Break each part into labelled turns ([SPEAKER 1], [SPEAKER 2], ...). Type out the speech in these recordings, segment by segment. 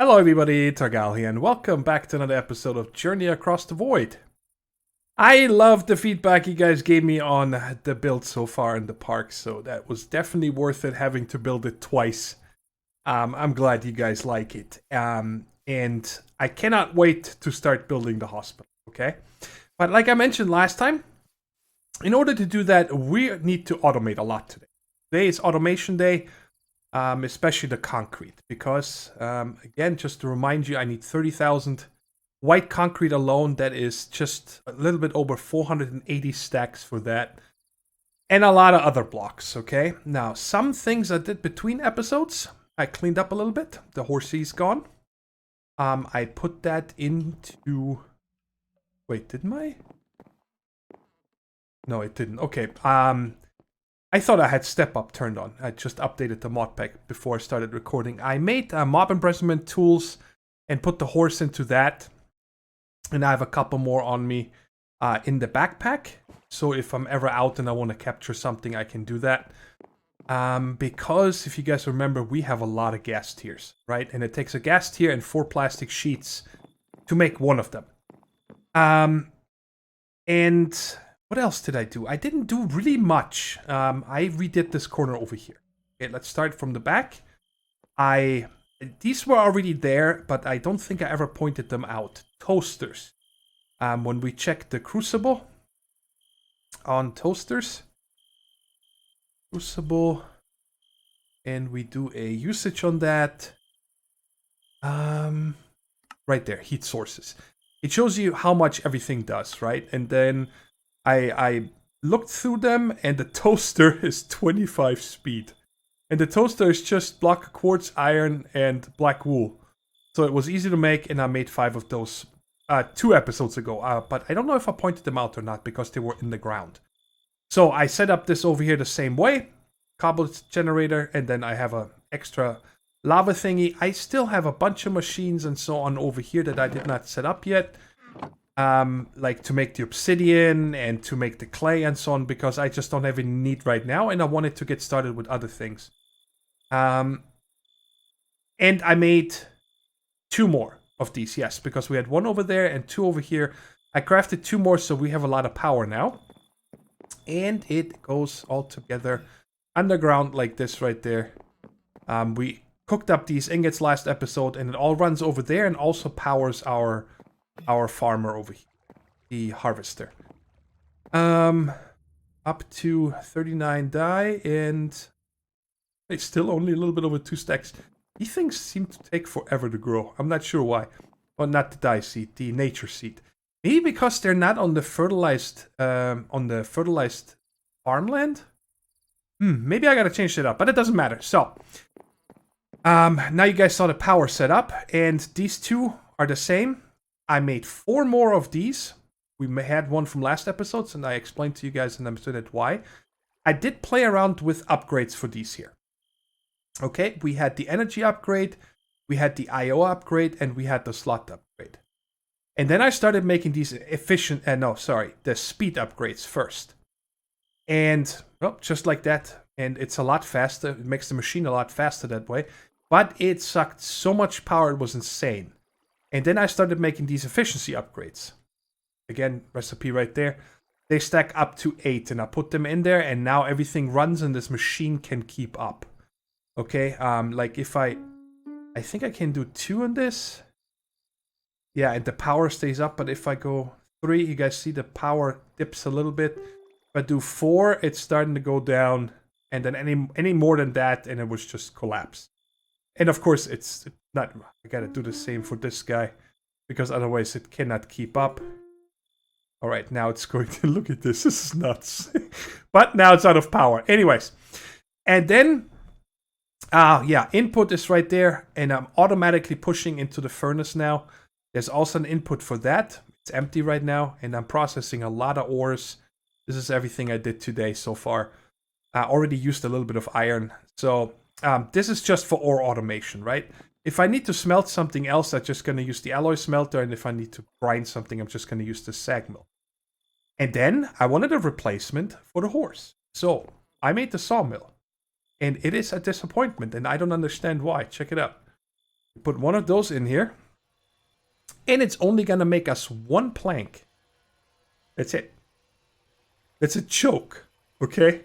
[SPEAKER 1] Hello everybody, Thorgal here, and welcome back to another episode of Journey Across the Void. I love the feedback you guys gave me on the build so far in the park, so that was definitely worth it having to build it twice. I'm glad you guys like it, and I cannot wait to start building the hospital, okay? But like I mentioned last time, in order to do that, we need to automate a lot today. Today is automation day. Especially the concrete, because, again, just to remind you, I need 30,000 white concrete alone. That is just a little bit over 480 stacks for that. And a lot of other blocks, okay? Now, some things I did between episodes, I cleaned up a little bit. The horsey's gone. I put that into... Wait, didn't I? No, it didn't. Okay, I thought I had Step Up turned on. I just updated the modpack before I started recording. I made mob imprisonment tools and put the horse into that. And I have a couple more on me in the backpack. So if I'm ever out and I want to capture something, I can do that. Because if you guys remember, we have a lot of gas tiers, right? And it takes a gas tier and 4 plastic sheets to make one of them. And... what else did I do? I didn't do really much. I redid this corner over here. Okay, let's start from the back. These were already there, but I don't think I ever pointed them out. Toasters. When we check the crucible on toasters, crucible, and we do a usage on that. Right there, heat sources. It shows you how much everything does, right? And then I looked through them, and the toaster is 25 speed. And the toaster is just block of quartz, iron, and black wool. So it was easy to make, and I made 5 of those 2 episodes ago. But I don't know if I pointed them out or not, because they were in the ground. So I set up this over here the same way. Cobble generator, and then I have an extra lava thingy. I still have a bunch of machines and so on over here that I did not set up yet. Like to make the obsidian and to make the clay and so on, because I just don't have any need right now, and I wanted to get started with other things. And I made 2 more of these, yes, because we had 1 over there and 2 over here. I crafted 2 more, so we have a lot of power now. And it goes all together underground like this right there. We cooked up these ingots last episode, and it all runs over there and also powers our farmer over here, the harvester. Up to 39 dye, and it's still only a little bit over 2 stacks. These things seem to take forever to grow. I'm not sure why. Well, not the dye seed, the nature seed. Maybe because they're not on the fertilized farmland. Maybe I gotta change that up, but it doesn't matter. So, now you guys saw the power set up, and these 2 are the same. I made 4 more of these. We had 1 from last episodes, and I explained to you guys in episode why. I did play around with upgrades for these here. Okay, we had the energy upgrade, we had the IO upgrade, and we had the slot upgrade. And then I started making these the speed upgrades first. And, well, just like that. And it's a lot faster. It makes the machine a lot faster that way. But it sucked so much power, it was insane. And then I started making these efficiency upgrades. Again, recipe right there. They stack up to 8, and I put them in there, and now everything runs, and this machine can keep up. Okay, like if I think I can do 2 on this. Yeah, and the power stays up, but if I go 3, you guys see the power dips a little bit. If I do 4, it's starting to go down, and then any more than that, and it was just collapse. And of course, it's not. I gotta do the same for this guy, because otherwise it cannot keep up. All right, now it's going to look at this. This is nuts. But now it's out of power. Anyways, and then, yeah, input is right there, and I'm automatically pushing into the furnace now. There's also an input for that. It's empty right now, and I'm processing a lot of ores. This is everything I did today so far. I already used a little bit of iron, so. This is just for ore automation, right? If I need to smelt something else, I'm just going to use the alloy smelter. And if I need to grind something, I'm just going to use the sag mill. And then I wanted a replacement for the horse. So I made the sawmill. And it is a disappointment. And I don't understand why. Check it out. Put one of those in here. And it's only going to make us one plank. That's it. That's a joke. Okay?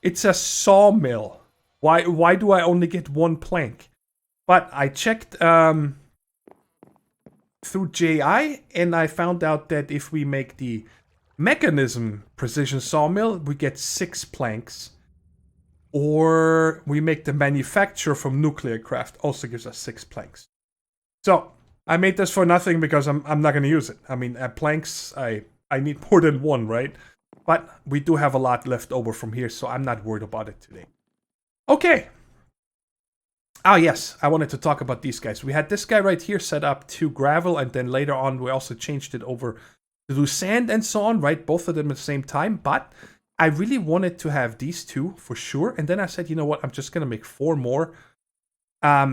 [SPEAKER 1] It's a sawmill. Why do I only get one plank? But I checked through JI, and I found out that if we make the mechanism precision sawmill, we get 6 planks. Or we make the manufacturer from nuclear craft, also gives us 6 planks. So I made this for nothing because I'm not going to use it. I mean, planks, I need more than one, right? But we do have a lot left over from here, so I'm not worried about it today. Okay. Ah, yes, I wanted to talk about these guys. We had this guy right here set up to gravel, and then later on we also changed it over to do sand and so on, right? Both of them at the same time, but I really wanted to have these two for sure. And then I said, you know what, I'm just going to make 4 more.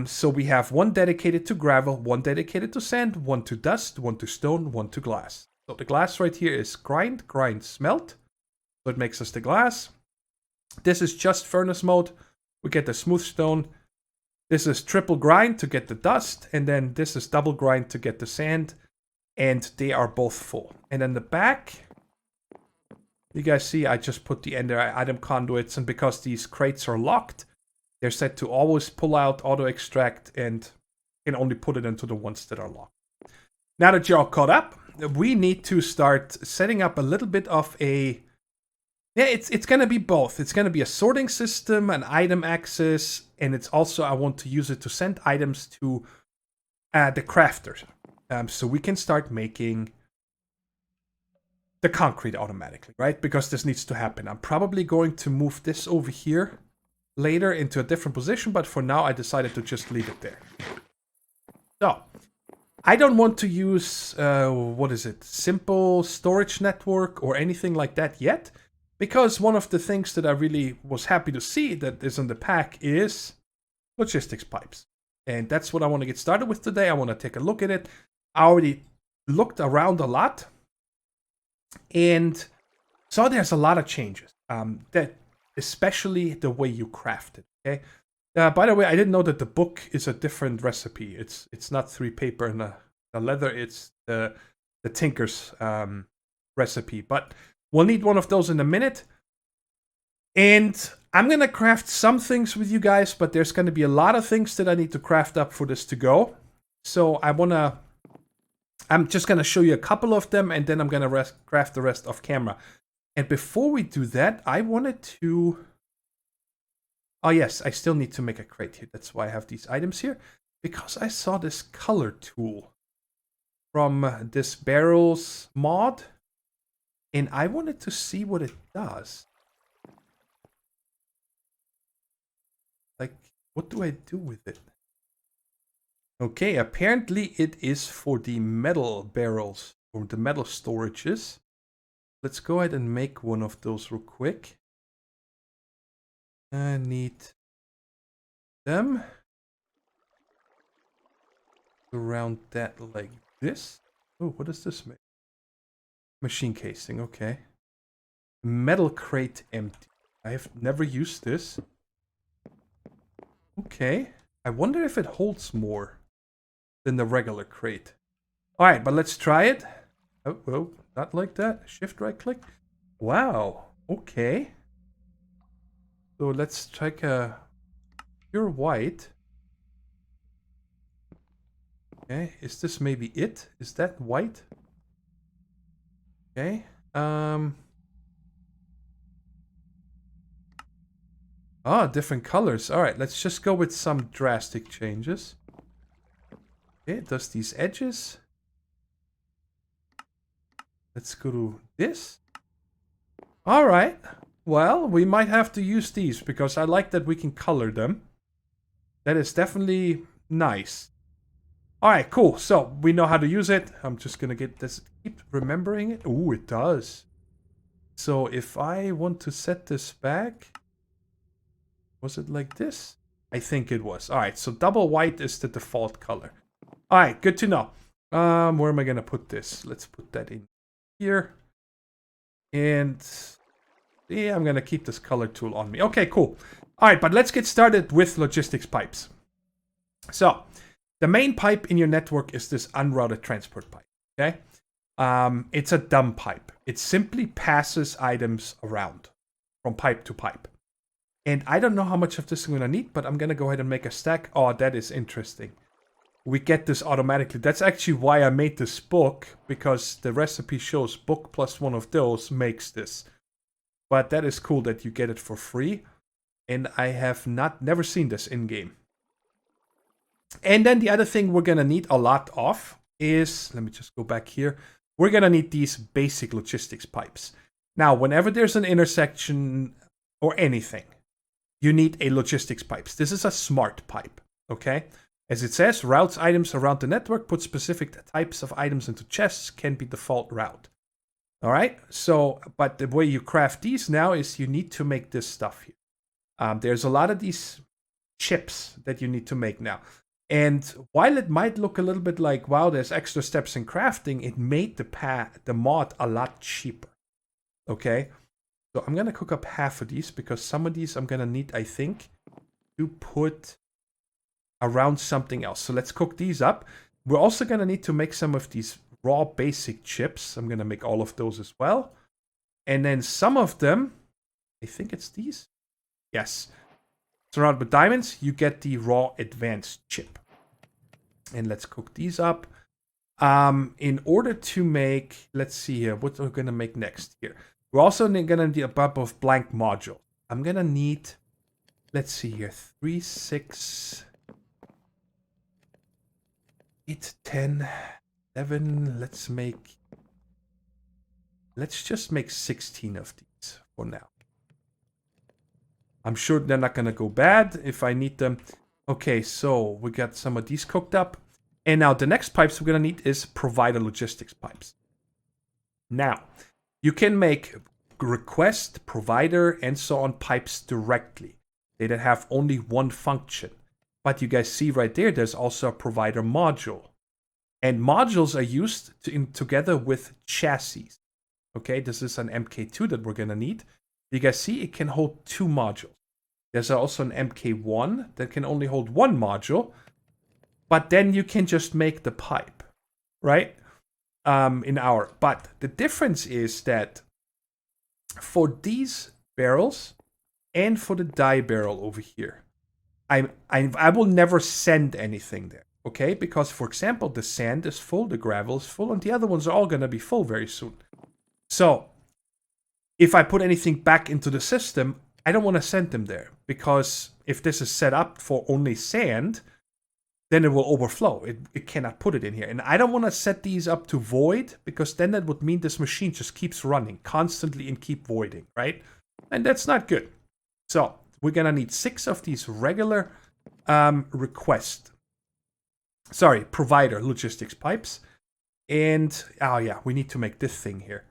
[SPEAKER 1] So we have one dedicated to gravel, one dedicated to sand, one to dust, one to stone, one to glass. So the glass right here is grind, smelt. So it makes us the glass. This is just furnace mode. We get the smooth stone. This is triple grind to get the dust. And then this is double grind to get the sand. And they are both full. And then the back, you guys see I just put the ender item conduits. And because these crates are locked, they're set to always pull out, auto extract, and can only put it into the ones that are locked. Now that you're all caught up, we need to start setting up a little bit of a... Yeah, it's going to be both. It's going to be a sorting system, an item access, and it's also, I want to use it to send items to the crafters. So we can start making the concrete automatically, right? Because this needs to happen. I'm probably going to move this over here later into a different position, but for now I decided to just leave it there. So, I don't want to use, what is it, simple storage network or anything like that yet. Because one of the things that I really was happy to see that is in the pack is logistics pipes. And that's what I want to get started with today. I want to take a look at it. I already looked around a lot and saw there's a lot of changes. That especially the way you craft it, okay? By the way, I didn't know that the book is a different recipe. It's not 3 paper and the leather, it's the Tinker's recipe. But we'll need one of those in a minute. And I'm going to craft some things with you guys, but there's going to be a lot of things that I need to craft up for this to go. So I'm just going to show you a couple of them, and then I'm going to craft the rest off camera. And before we do that, I wanted to... Oh yes, I still need to make a crate here. That's why I have these items here. Because I saw this color tool from this barrels mod. And I wanted to see what it does. Like, what do I do with it? Okay, apparently it is for the metal barrels, or the metal storages. Let's go ahead and make one of those real quick. I need them. Around that like this. Oh, what does this make? Machine casing, okay. Metal crate empty. I have never used this. Okay. I wonder if it holds more than the regular crate. Alright, but let's try it. Oh, not like that. Shift right click. Wow. Okay. So let's check a pure white. Okay. Is this maybe it? Is that white? Okay. Different colors. Alright, let's just go with some drastic changes. Okay, it does these edges. Let's go to this. Alright. Well, we might have to use these because I like that we can color them. That is definitely nice. Alright, cool. So, we know how to use it. I'm just gonna get this. Keep remembering it. Ooh, it does. So, if I want to set this back... Was it like this? I think it was. Alright, so double white is the default color. Alright, good to know. Where am I gonna put this? Let's put that in here. And... yeah, I'm gonna keep this color tool on me. Okay, cool. Alright, but let's get started with logistics pipes. So, the main pipe in your network is this unrouted transport pipe, okay? It's a dumb pipe. It simply passes items around from pipe to pipe. And I don't know how much of this I'm going to need, but I'm going to go ahead and make a stack. Oh, that is interesting. We get this automatically. That's actually why I made this book, because the recipe shows book plus one of those makes this. But that is cool that you get it for free. And I have never seen this in-game. And then the other thing we're going to need a lot of is, let me just go back here. We're going to need these basic logistics pipes. Now, whenever there's an intersection or anything, you need a logistics pipes. This is a smart pipe, okay? As it says, routes items around the network, put specific types of items into chests, can be default route. All right, so, but the way you craft these now is you need to make this stuff here. There's a lot of these chips that you need to make now. And while it might look a little bit like, wow, there's extra steps in crafting, it made the mod a lot cheaper, okay? So I'm going to cook up half of these because some of these I'm going to need, I think, to put around something else. So let's cook these up. We're also going to need to make some of these raw basic chips. I'm going to make all of those as well. And then some of them, I think it's these. Yes. Surrounded with diamonds, you get the raw advanced chip. And let's cook these up. In order to make, let's see here, what we're going to make next here. We're also going to need a bunch of blank modules. I'm going to need, let's see here, 3, 6, 8, 10, 11. Let's just make 16 of these for now. I'm sure they're not going to go bad if I need them. Okay, so we got some of these cooked up. And now the next pipes we're going to need is provider logistics pipes. Now, you can make request, provider, and so on pipes directly. They don't have only one function. But you guys see right there, there's also a provider module. And modules are used together with chassis. Okay, this is an MK2 that we're going to need. You guys see it can hold 2 modules. There's also an MK1 that can only hold 1 module. But then you can just make the pipe, right? But the difference is that for these barrels and for the dye barrel over here, I will never send anything there, okay? Because, for example, the sand is full, the gravel is full, and the other ones are all going to be full very soon. So, if I put anything back into the system, I don't want to send them there. Because if this is set up for only sand, then it will overflow. It cannot put it in here. And I don't want to set these up to void, because then that would mean this machine just keeps running constantly and keep voiding, right? And that's not good. So we're going to need 6 of these regular provider logistics pipes. And, oh yeah, we need to make this thing here.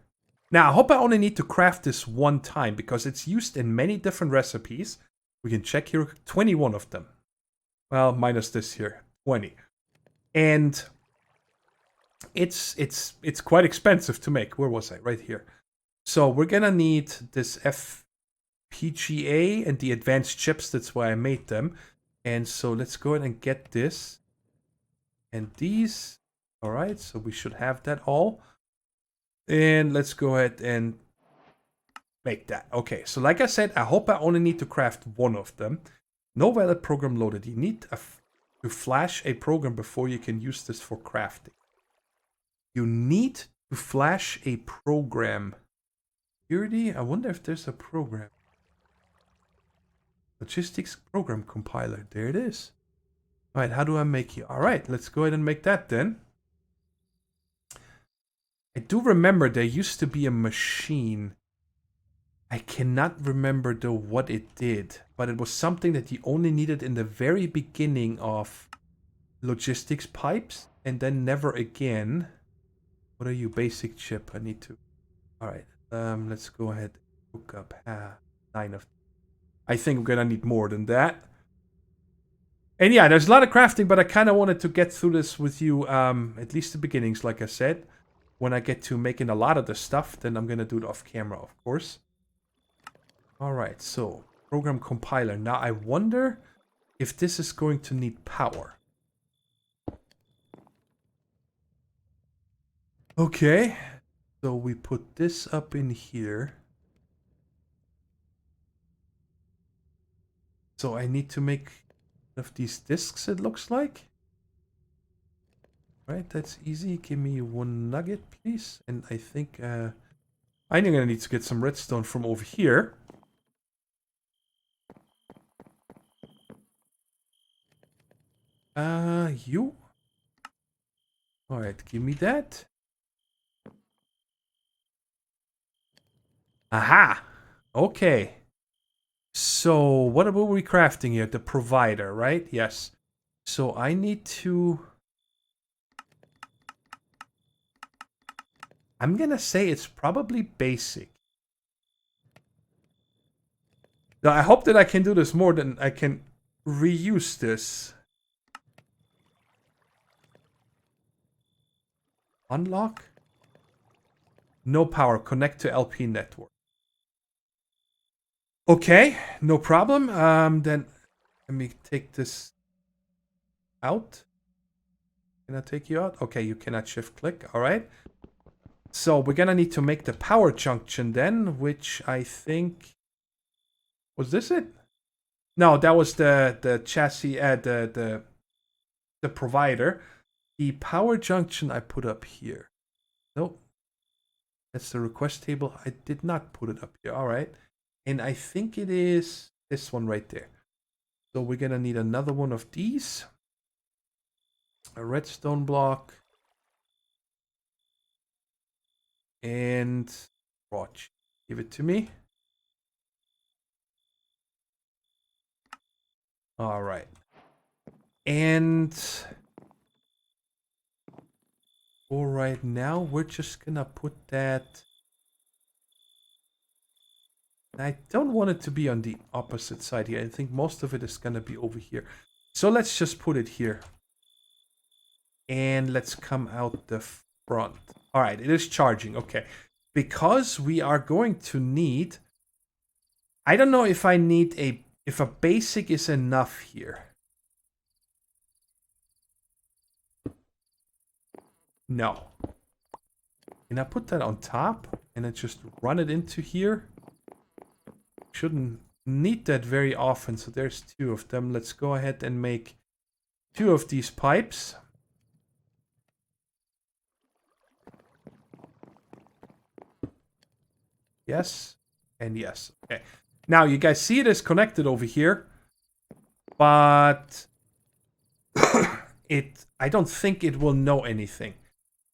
[SPEAKER 1] Now, I hope I only need to craft this one time, because it's used in many different recipes. We can check here, 21 of them. Well, minus this here, 20. And it's quite expensive to make. Where was I? Right here. So we're going to need this FPGA and the advanced chips. That's why I made them. And so let's go ahead and get this. And these. All right, so we should have that all. And let's go ahead and make that. Okay, so like I said, I hope I only need to craft one of them. No valid program loaded. You need to flash a program before you can use this for crafting. You need to flash a program. Security? I wonder if there's a program. Logistics program compiler. There it is. All right, how do I make you? All right, let's go ahead and make that then. I do remember there used to be a machine. I cannot remember though what it did, but it was something that you only needed in the very beginning of logistics pipes, and then never again. What are you? Basic chip. I need to. All right. Let's go ahead and hook up 9 of. I think I'm gonna need more than that. And yeah, there's a lot of crafting, but I kind of wanted to get through this with you, at least the beginnings, like I said. When I get to making a lot of the stuff, then I'm gonna do it off camera, of course. All right, so program compiler. Now I wonder if this is going to need power. Okay. So we put this up in here. So I need to make one of these discs, it looks like. Right, that's easy. Give me one nugget, please. And I think I'm gonna need to get some redstone from over here. You? Alright, give me that. Aha! Okay. So, what were we crafting here? The provider, right? Yes. So, I need to... I'm gonna say it's probably basic. Now, I hope that I can do this more than I can reuse this. Unlock? No power. Connect to LP network. Okay, no problem. Then let me take this out. Can I take you out? Okay, you cannot shift click. All right. So we're gonna need to make the power junction then, which I think was this it? No, that was the chassis. The provider. The power junction I put up here. Nope. That's the request table. I did not put it up here. All right. And I think it is this one right there. So we're going to need another one of these. A redstone block. And watch. Give it to me. All right. And for right now, we're just going to put that... I don't want it to be on the opposite side here. I think most of it is going to be over here. So let's just put it here. And let's come out the front. All right, it is charging. Okay. Because we are going to need... I don't know if I need a... If a basic is enough here. No. Can I put that on top? And then just run it into here? Shouldn't need that very often, so there's two of them. Let's go ahead and make two of these pipes. Yes, and yes. Okay. Now, you guys see it is connected over here, but I don't think it will know anything.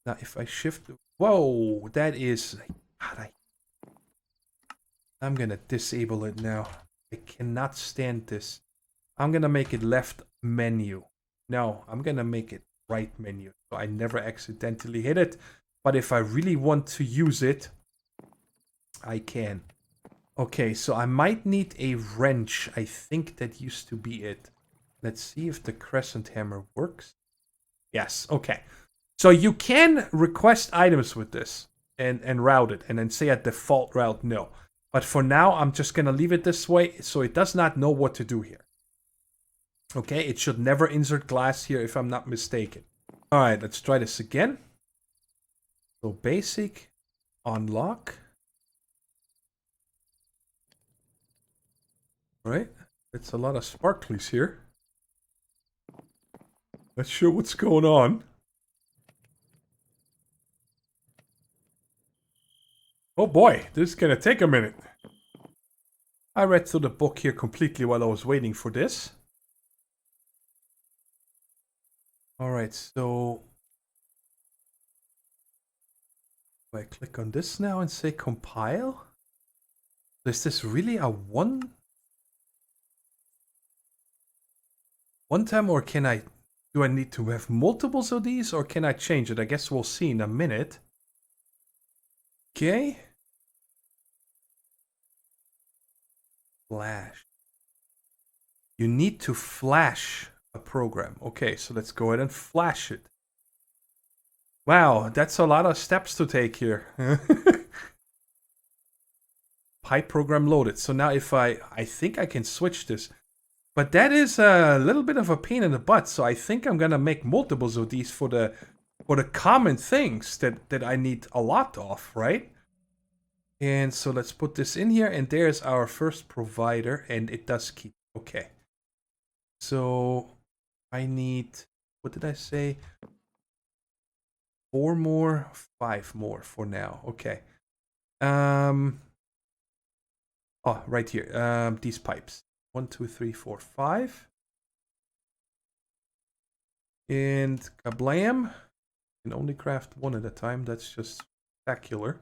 [SPEAKER 1] Now, if I shift... Whoa, that is... God, I'm gonna disable it now. I cannot stand this. I'm gonna make it left menu. No, I'm gonna make it right menu. So I never accidentally hit it. But if I really want to use it, I can. Okay, so I might need a wrench. I think that used to be it. Let's see if the crescent hammer works. Yes, okay. So you can request items with this and route it and then say a default route no. But for now, I'm just going to leave it this way so it does not know what to do here. Okay, it should never insert glass here if I'm not mistaken. All right, let's try this again. So basic, unlock. All right, it's a lot of sparklies here. Not sure what's going on. Oh boy, this is gonna take a minute. I read through the book here completely while I was waiting for this. Alright, so... if I click on this now and say compile? Is this really a one time, or can I... do I need to have multiples of these, or can I change it? I guess we'll see in a minute. Okay. Flash. You need to flash a program. Okay, so let's go ahead and flash it. Wow, that's a lot of steps to take here. Pipe program loaded. So now if I think I can switch this. But that is a little bit of a pain in the butt. So I think I'm going to make multiples of these for the for the common things that I need a lot of, right? And so let's put this in here, and there's our first provider, and it does keep. Okay. So I need, what did I say? 4 more, 5 more for now. Okay. Oh, right here. These pipes. 1, 2, 3, 4, 5. And kablam. You can only craft one at a time. That's just spectacular.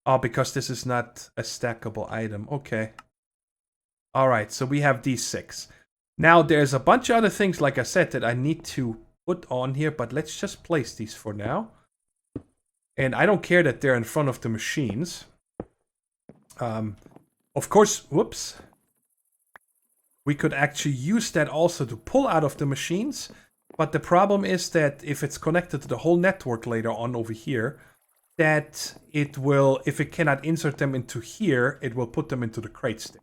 [SPEAKER 1] Oh, because this is not a stackable item. Okay. Alright, so we have these 6. Now, there's a bunch of other things, like I said, that I need to put on here, but let's just place these for now. And I don't care that they're in front of the machines. Of course, whoops. We could actually use that also to pull out of the machines. But the problem is that if it's connected to the whole network later on over here, that it will, if it cannot insert them into here, it will put them into the crate stick.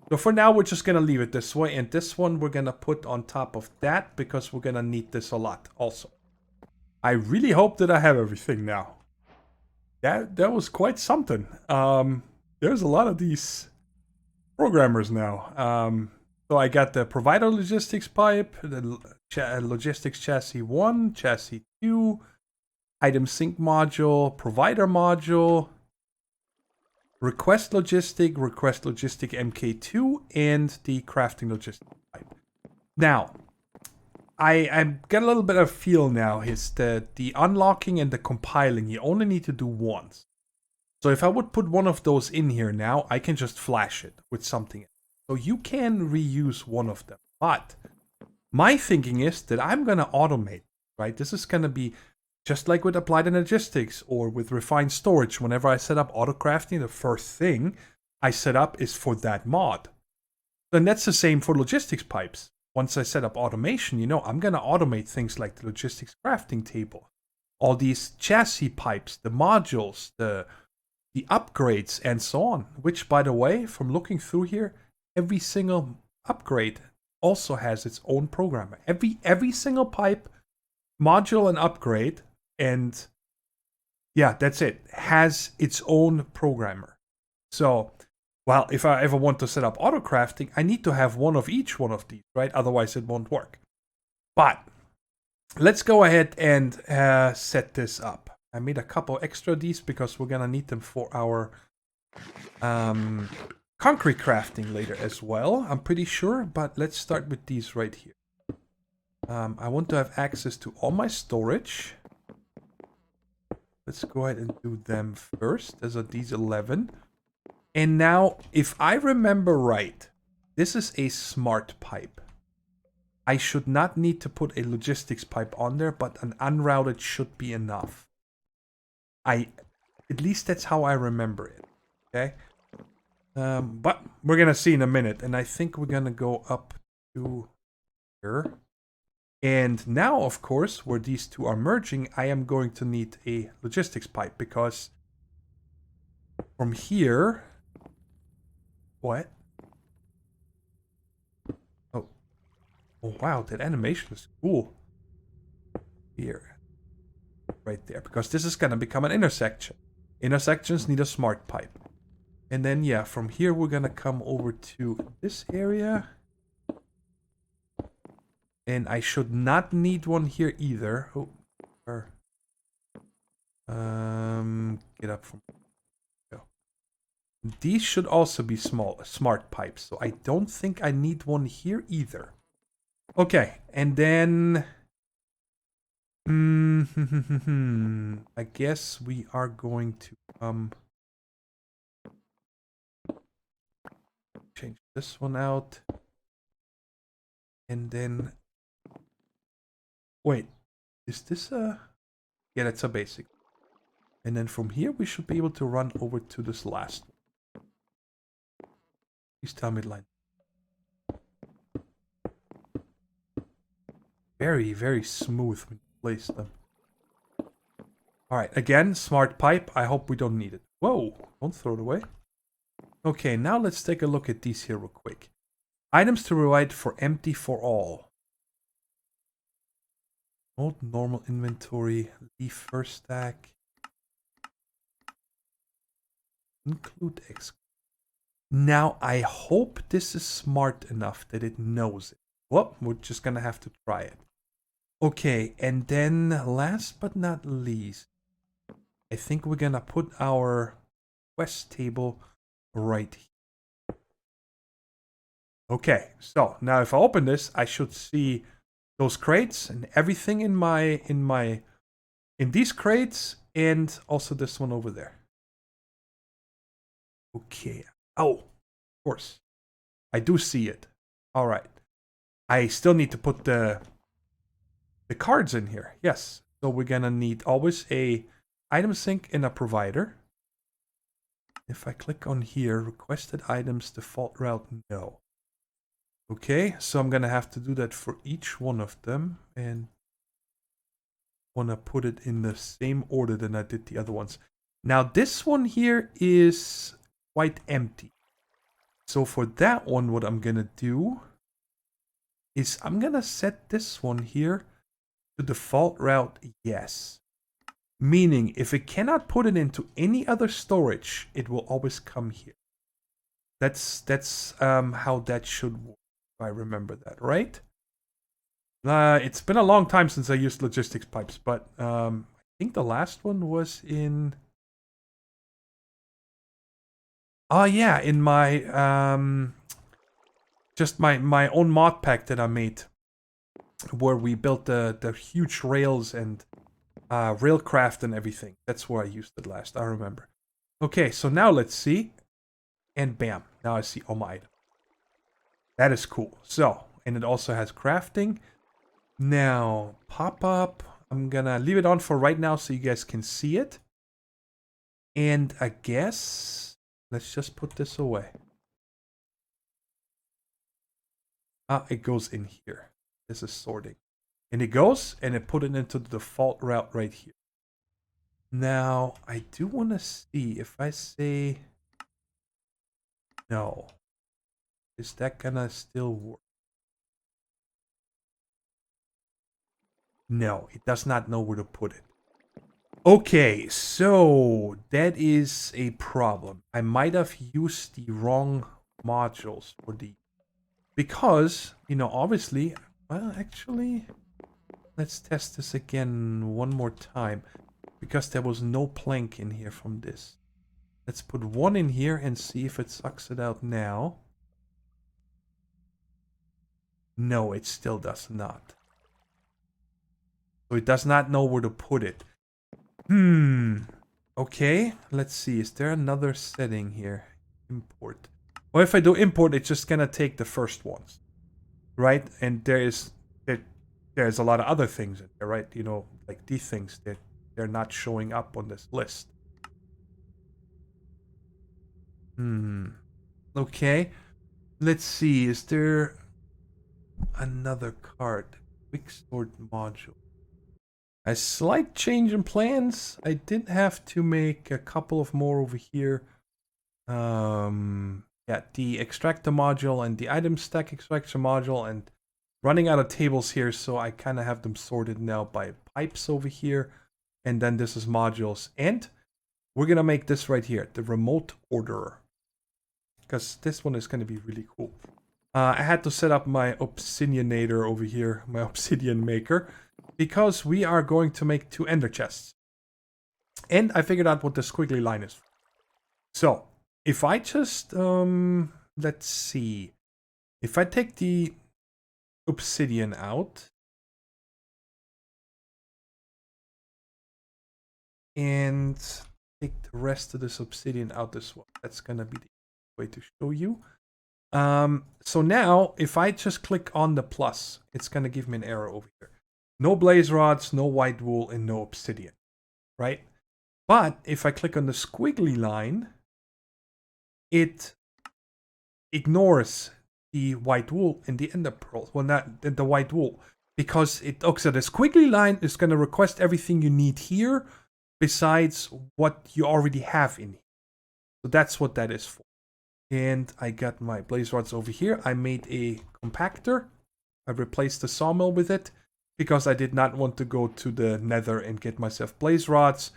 [SPEAKER 1] So for now, we're just going to leave it this way. And this one we're going to put on top of that because we're going to need this a lot also. I really hope that I have everything now. That was quite something. There's a lot of these programmers now. So I got the provider logistics pipe, the logistics chassis 1, chassis 2, item sync module, provider module, request logistic MK2, and the crafting logistic pipe. Now, I get a little bit of feel now is that the unlocking and the compiling you only need to do once. So if I would put one of those in here now, I can just flash it with something else. So you can reuse one of them. But my thinking is that I'm going to automate, right? This is going to be just like with applied logistics or with refined storage. Whenever I set up auto crafting, the first thing I set up is for that mod. And that's the same for logistics pipes. Once I set up automation, you know, I'm going to automate things like the logistics crafting table, all these chassis pipes, the modules, the upgrades, and so on. Which, by the way, from looking through here, every single upgrade also has its own programmer. Every single pipe, module, and upgrade, and yeah, that's it, has its own programmer. So, well, if I ever want to set up auto crafting, I need to have one of each one of these, right? Otherwise, it won't work. But let's go ahead and set this up. I made a couple extra of these because we're gonna need them for our concrete crafting later as well, I'm pretty sure. But let's start with these right here. I want to have access to all my storage. Let's go ahead and do them first. There's a these 11. And now, if I remember right, this is a smart pipe. I should not need to put a logistics pipe on there, but an unrouted should be enough. At least that's how I remember it. Okay? But we're going to see in a minute. And I think we're going to go up to here. And now, of course, where these two are merging, I am going to need a logistics pipe. Because from here... What? Oh, wow, that animation is cool. Here. Right there. Because this is going to become an intersection. Intersections need a smart pipe. And then, yeah, from here we're going to come over to this area. And I should not need one here either. Oh, get up from... These should also be smart pipes, so I don't think I need one here either. Okay, and then... I guess we are going to change this one out. And then... Wait, is this a... Yeah, that's a basic. And then from here we should be able to run over to this last one. Please tell me line. Very, very smooth when you place them. Alright, again, smart pipe. I hope we don't need it. Whoa, don't throw it away. Okay, now let's take a look at these here real quick. Items to provide for empty for all. Old normal inventory, leave first stack, include X. Now I hope this is smart enough that it knows it. Well, we're just gonna have to try it. Okay, and then last but not least, I think we're gonna put our quest table right here. Okay, so now if I open this, I should see those crates and everything in these crates, and also this one over there. Okay. Oh, of course. I do see it. All right. I still need to put the cards in here. Yes. So we're gonna need always a item sync and a provider. If I click on here, requested items, default route, no. Okay, so I'm gonna have to do that for each one of them, and wanna put it in the same order than I did the other ones. Now this one here is quite empty. So for that one, what I'm gonna do is I'm gonna set this one here to default route yes. Meaning if it cannot put it into any other storage, it will always come here. That's how that should work, if I remember that, right? It's been a long time since I used logistics pipes, but I think the last one was in... Oh yeah, in my just my own mod pack that I made, where we built the huge rails and railcraft and everything. That's where I used it last, I remember. Okay, so now let's see. And bam, now I see all my items. That is cool. So, and it also has crafting. Now, pop up. I'm gonna leave it on for right now so you guys can see it. And I guess, let's just put this away. It goes in here. This is sorting. And it goes, and it put it into the default route right here. Now, I do want to see if I say no. Is that gonna still work? No, it does not know where to put it. Okay, so that is a problem. I might have used the wrong modules for the... Because, you know, obviously... Well, actually... Let's test this again one more time. Because there was no plank in here from this. Let's put one in here and see if it sucks it out now. No, it still does not. So it does not know where to put it. Okay, let's see. Is there another setting here? Import. Well, if I do import, it's just gonna take the first ones. Right? And there's a lot of other things in there, right? You know, like these things that they're not showing up on this list. Okay. Let's see. Is there another card? Quick sort module. A slight change in plans. I did have to make a couple of more over here. Yeah, the Extractor Module and the item stack Extractor Module, and running out of tables here, so I kind of have them sorted now by pipes over here. And then this is modules. And we're going to make this right here, the remote orderer. Because this one is going to be really cool. I had to set up my obsidianator over here, my obsidian maker, because we are going to make 2 ender chests. And I figured out what the squiggly line is. So, if I just, let's see. If I take the obsidian out and take the rest of this obsidian out as well, that's going to be the way to show you. So now, if I just click on the plus, it's going to give me an error over here. No blaze rods, no white wool, and no obsidian, right? But if I click on the squiggly line, it ignores the white wool and the ender pearls. Well, not the white wool, because it... Okay, so the squiggly line is going to request everything you need here, besides what you already have in here. So that's what that is for. And I got my blaze rods over here. I made a compactor. I replaced the sawmill with it. because I did not want to go to the nether and get myself blaze rods.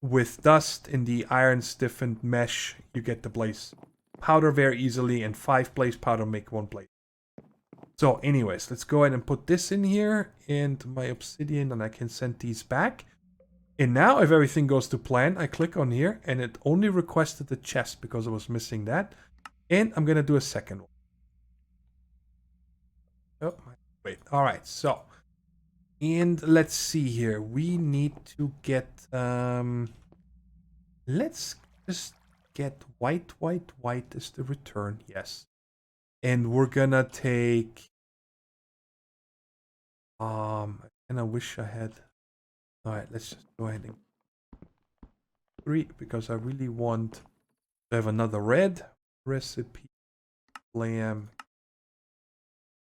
[SPEAKER 1] With dust in the iron stiffened mesh, you get the blaze powder very easily, and 5 blaze powder make 1 blaze. So anyways, let's go ahead and put this in here and my obsidian, and I can send these back. And now if everything goes to plan, I click on here and it only requested the chest because I was missing that. And I'm going to do a second one. Oh, wait. All right. So, and let's see here. We need to get, let's just get white is the return. Yes. And we're going to take, and I wish I had, all right, let's just go ahead and 3 because I really want to have another red recipe. Lamb.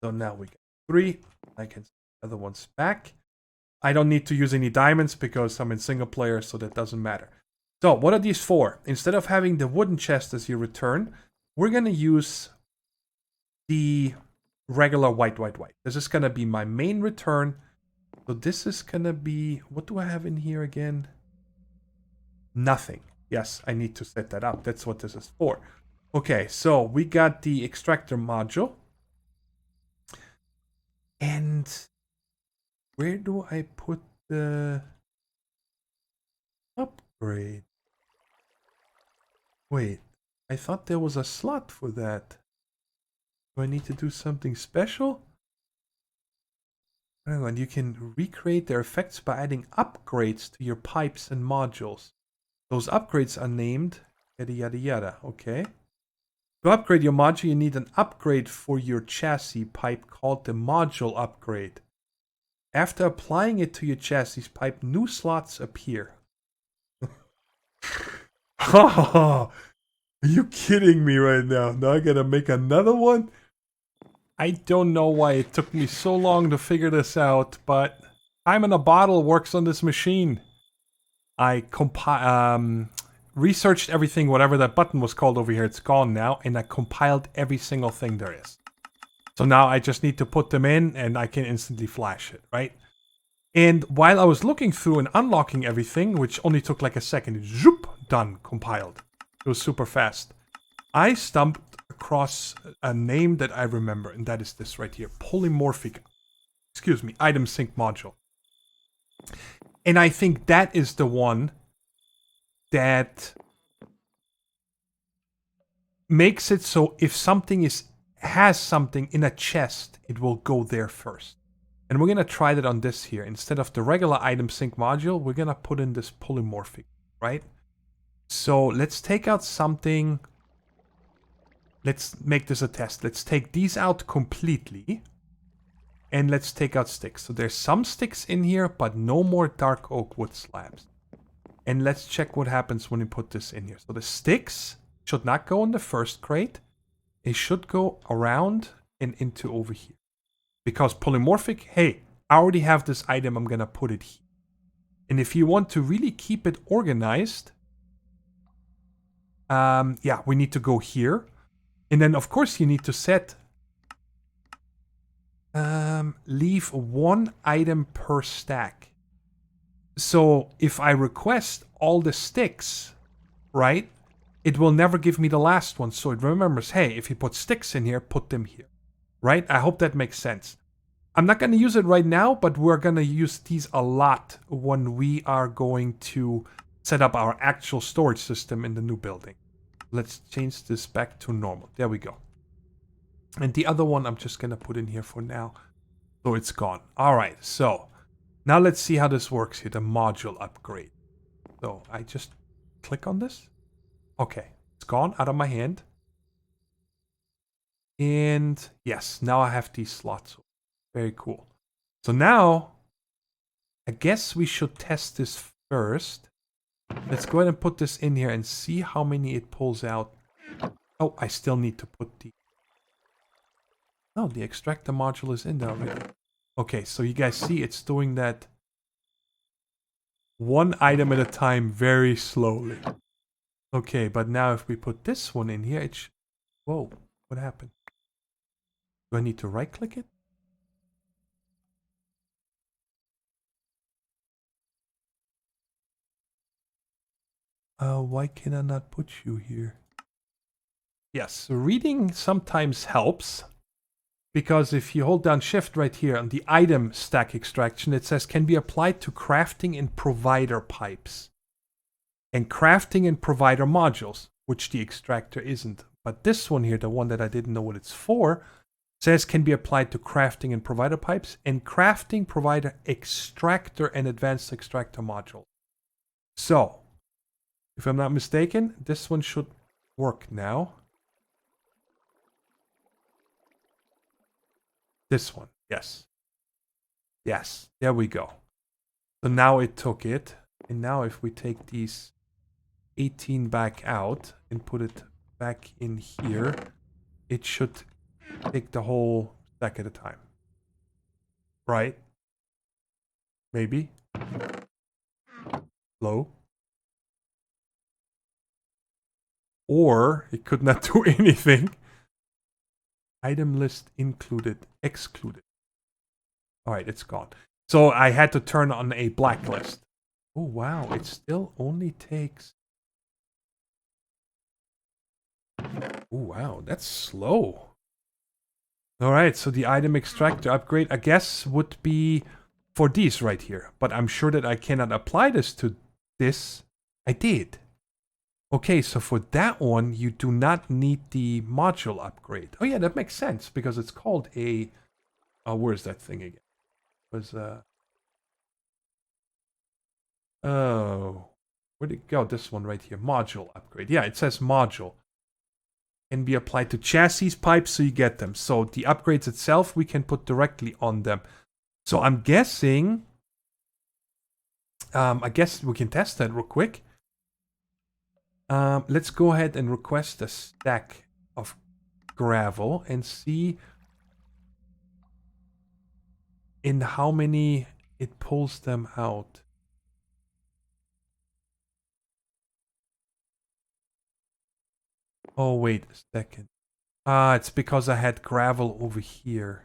[SPEAKER 1] So now we got 3. I can send the other ones back. I don't need to use any diamonds because I'm in single player, so that doesn't matter. So what are these for? Instead of having the wooden chest as your return, we're going to use the regular white. This is going to be my main return. So this is going to be, what do I have in here again? Nothing. Yes, I need to set that up. That's what this is for. Okay, so we got the extractor module. And where do I put the upgrade? Wait, I thought there was a slot for that. Do I need to do something special? Hang on, you can recreate their effects by adding upgrades to your pipes and modules. Those upgrades are named yada yada yada. Okay. To upgrade your module, you need an upgrade for your chassis pipe called the module upgrade. After applying it to your chassis pipe, new slots appear. Are you kidding me right now? Now I gotta make another one? I don't know why it took me so long to figure this out, but time in a bottle works on this machine. I researched everything, whatever that button was called over here, it's gone now, and I compiled every single thing there is. So now I just need to put them in and I can instantly flash it, right? And while I was looking through and unlocking everything, which only took like a second, zoop, done, compiled. It was super fast. I stumbled across a name that I remember, and that is this right here, polymorphic, item sync module. And I think that is the one that makes it so if something has something in a chest, it will go there first. And we're going to try that on this here. Instead of the regular item sync module, we're going to put in this polymorphic, right? So let's take out something. Let's make this a test. Let's take these out completely. And let's take out sticks. So there's some sticks in here, but no more dark oak wood slabs. And let's check what happens when we put this in here. So the sticks should not go in the first crate. It should go around and into over here. Because polymorphic, hey, I already have this item, I'm going to put it here. And if you want to really keep it organized, yeah, we need to go here. And then, of course, you need to set, leave 1 item per stack. So if I request all the sticks, right, it will never give me the last one. So it remembers, hey, if you put sticks in here, put them here, right? I hope that makes sense. I'm not going to use it right now, but we're going to use these a lot when we are going to set up our actual storage system in the new building. Let's change this back to normal. There we go. And the other one I'm just going to put in here for now. So it's gone. All right. So now let's see how this works here. The module upgrade. So I just click on this. Okay. It's gone out of my hand. And yes, now I have these slots. Very cool. So now, I guess we should test this first. Let's go ahead and put this in here and see how many it pulls out. Oh, I still need to put the... Oh, the extractor module is in there already. Okay, so you guys see it's doing that 1 item at a time very slowly. Okay, but now if we put this one in here, it's... Whoa, what happened? Do I need to right-click it? Why can I not put you here? Yes, reading sometimes helps. Because if you hold down shift right here on the item stack extraction, it says can be applied to crafting and provider pipes. And crafting and provider modules, which the extractor isn't. But this one here, the one that I didn't know what it's for, says can be applied to crafting and provider pipes and crafting, provider, extractor, and advanced extractor module. So, if I'm not mistaken, this one should work now. This one, yes. Yes, there we go. So now it took it. And now if we take these 18 back out and put it back in here, it should take the whole stack at a time. Right? Maybe. Low. Or it could not do anything. Item list included, excluded. Alright, it's gone. So I had to turn on a blacklist. Oh wow, it still only takes... Oh wow, that's slow. Alright, so the item extractor upgrade, I guess, would be for these right here. But I'm sure that I cannot apply this to this. I did. Okay, so for that one, you do not need the module upgrade. Oh yeah, that makes sense, because it's called a... where's that thing again? It was, oh, where'd it go? This one right here, module upgrade. Yeah, it says module. Can be applied to chassis pipes, so you get them. So the upgrades itself, we can put directly on them. So I'm guessing... I guess we can test that real quick. Let's go ahead and request a stack of gravel and see in how many it pulls them out. Oh, wait a second. It's because I had gravel over here.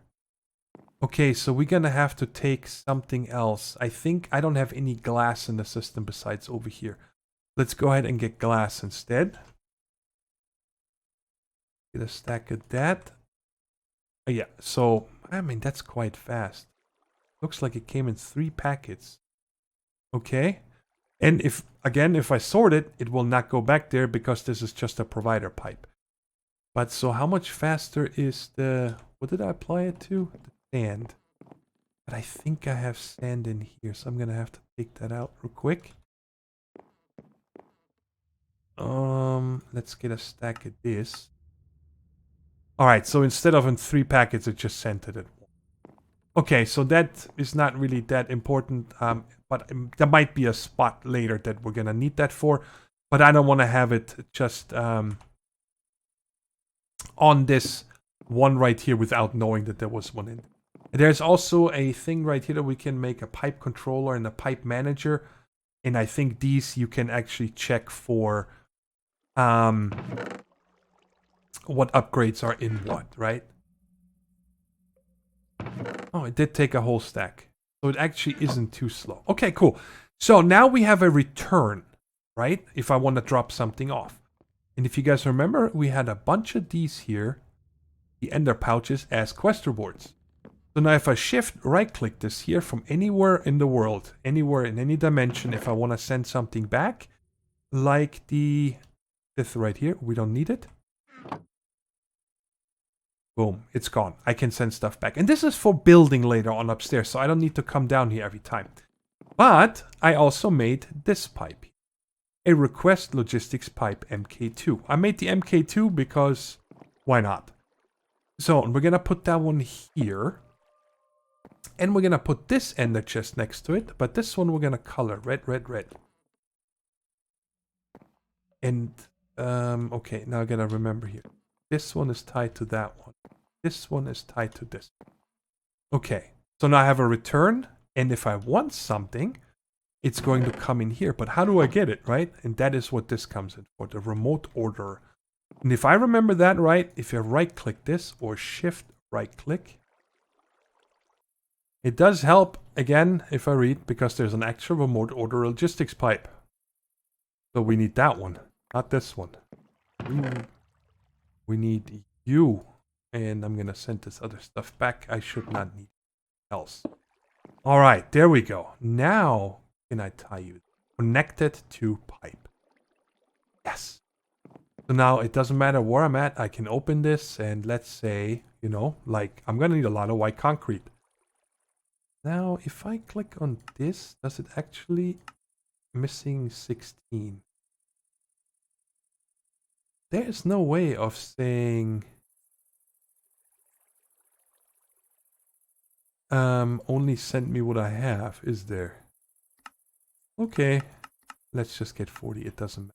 [SPEAKER 1] Okay, so we're gonna have to take something else. I think I don't have any glass in the system besides over here. Let's go ahead and get glass instead. Get a stack of that. Oh, yeah, so, I mean, that's quite fast. Looks like it came in 3 packets. Okay. And if, again, if I sort it, it will not go back there because this is just a provider pipe. But so how much faster is the... What did I apply it to? The sand. But I think I have sand in here, so I'm going to have to take that out real quick. Let's get a stack of this. Alright, so instead of in 3 packets, it just sent it at 1. Okay, so that is not really that important, but there might be a spot later that we're gonna need that for. But I don't want to have it just on this one right here without knowing that there was one in. There's also a thing right here that we can make a pipe controller and a pipe manager. And I think these you can actually check for what upgrades are in what, right? Oh, it did take a whole stack. So it actually isn't too slow. Okay, cool. So now we have a return, right? If I want to drop something off. And if you guys remember, we had a bunch of these here. The ender pouches as quest rewards. So now if I shift right click this here from anywhere in the world, anywhere in any dimension, if I want to send something back, like this right here, we don't need it. Boom, it's gone. I can send stuff back. And this is for building later on upstairs, so I don't need to come down here every time. But I also made this pipe. A request logistics pipe MK2. I made the MK2 because why not? So we're going to put that one here. And we're going to put this ender chest next to it. But this one we're going to color red, red, red. And, okay, now I got to remember here. This one is tied to that one. This one is tied to this. Okay, so now I have a return. And if I want something, it's going to come in here. But how do I get it, right? And that is what this comes in for, the remote order. And if I remember that right, if you right-click this or shift right-click, it does help, again, if I read, because there's an actual remote order logistics pipe. So we need that one, not this one. We need you. And I'm gonna send this other stuff back. I should not need else. Alright, there we go. Now can I tie you? Connected to pipe. Yes. So now it doesn't matter where I'm at. I can open this and let's say, you know, like I'm gonna need a lot of white concrete. Now if I click on this, does it actually missing 16? There's no way of saying only send me what I have, is there? Okay. Let's just get 40, it doesn't matter.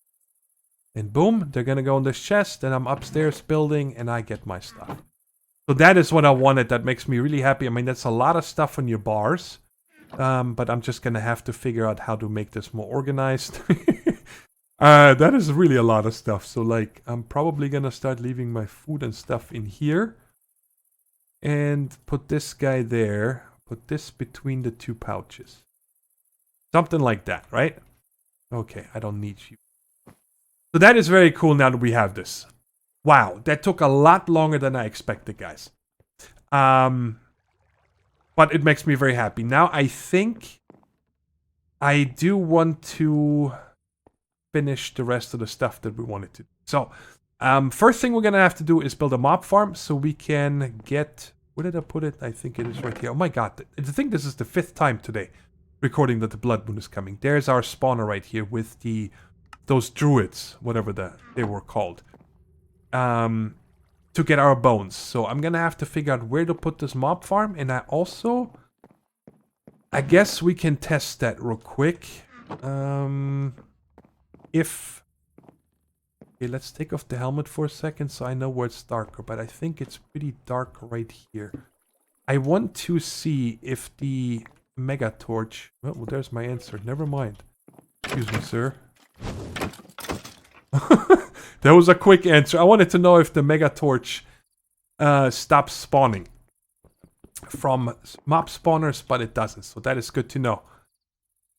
[SPEAKER 1] And boom, they're gonna go in this chest, and I'm upstairs building, and I get my stuff. So that is what I wanted. That makes me really happy. I mean, that's a lot of stuff on your bars. But I'm just gonna have to figure out how to make this more organized. That is really a lot of stuff. So, like, I'm probably gonna start leaving my food and stuff in here. And put this guy there. Put this between the two pouches. Something like that, right? Okay, I don't need you. So that is very cool now that we have this. Wow, that took a lot longer than I expected, guys. But it makes me very happy. Now I think I do want to finish the rest of the stuff that we wanted to do. So, first thing we're going to have to do is build a Mop Farm so we can get... Where did I put it? I think it is right here. Oh my god, I think this is the 5th time today recording that the Blood Moon is coming. There's our spawner right here with those druids, whatever they were called. To get our bones. So I'm gonna have to figure out where to put this Mop Farm, and I guess we can test that real quick. Okay, let's take off the helmet for a second so I know where it's darker, but I think it's pretty dark right here. I want to see if the Mega Torch... Well, there's my answer. Never mind. Excuse me, sir. That was a quick answer. I wanted to know if the Mega Torch stops spawning from mob spawners, but it doesn't. So that is good to know.